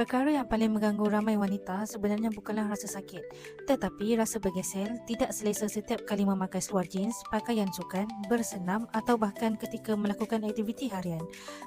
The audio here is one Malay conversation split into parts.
Perkara yang paling mengganggu ramai wanita sebenarnya bukanlah rasa sakit, tetapi rasa bergesel, tidak selesa setiap kali memakai seluar jeans, pakaian sukan, bersenam atau bahkan ketika melakukan aktiviti harian.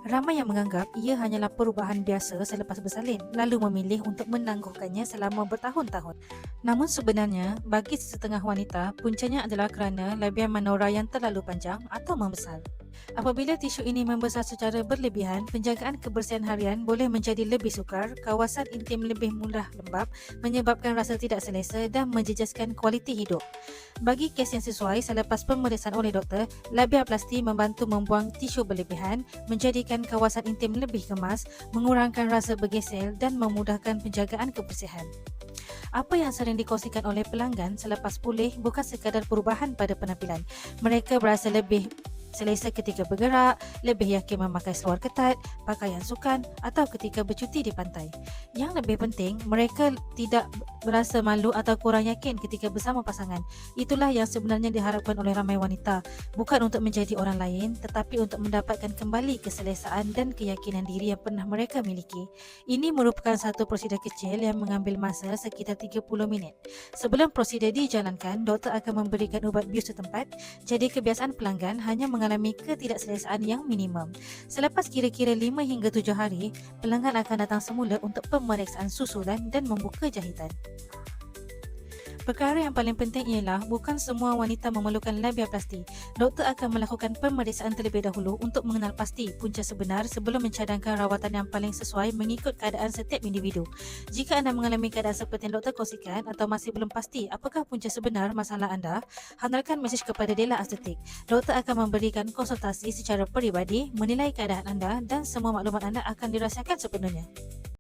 Ramai yang menganggap ia hanyalah perubahan biasa selepas bersalin, lalu memilih untuk menangguhkannya selama bertahun-tahun. Namun sebenarnya, bagi sesetengah wanita, puncanya adalah kerana labian manora yang terlalu panjang atau membesar. Apabila tisu ini membesar secara berlebihan, penjagaan kebersihan harian boleh menjadi lebih sukar, kawasan intim lebih mudah lembab, menyebabkan rasa tidak selesa dan menjejaskan kualiti hidup. Bagi kes yang sesuai, selepas pemeriksaan oleh doktor, labiaplasti membantu membuang tisu berlebihan, menjadikan kawasan intim lebih kemas, mengurangkan rasa bergesel dan memudahkan penjagaan kebersihan. Apa yang sering dikongsikan oleh pelanggan selepas pulih bukan sekadar perubahan pada penampilan. Mereka berasa lebih selesa ketika bergerak, lebih yakin memakai seluar ketat, pakaian sukan atau ketika bercuti di pantai. Yang lebih penting, mereka tidak berasa malu atau kurang yakin ketika bersama pasangan. Itulah yang sebenarnya diharapkan oleh ramai wanita, bukan untuk menjadi orang lain tetapi untuk mendapatkan kembali keselesaan dan keyakinan diri yang pernah mereka miliki. Ini merupakan satu prosedur kecil yang mengambil masa sekitar 30 minit. Sebelum prosedur dijalankan, doktor akan memberikan ubat bius setempat, jadi kebiasaan pelanggan hanya mengalami ketidakselesaan yang minimum. Selepas kira-kira 5 hingga 7 hari, pelanggan akan datang semula untuk pemeriksaan susulan dan membuka jahitan. Perkara yang paling penting ialah bukan semua wanita memerlukan labiaplasti. Doktor akan melakukan pemeriksaan terlebih dahulu untuk mengenal pasti punca sebenar sebelum mencadangkan rawatan yang paling sesuai mengikut keadaan setiap individu. Jika anda mengalami keadaan seperti yang doktor kongsikan atau masih belum pasti apakah punca sebenar masalah anda, hantarkan mesej kepada Dela Estetik. Doktor akan memberikan konsultasi secara peribadi, menilai keadaan anda dan semua maklumat anda akan dirahsiakan sepenuhnya.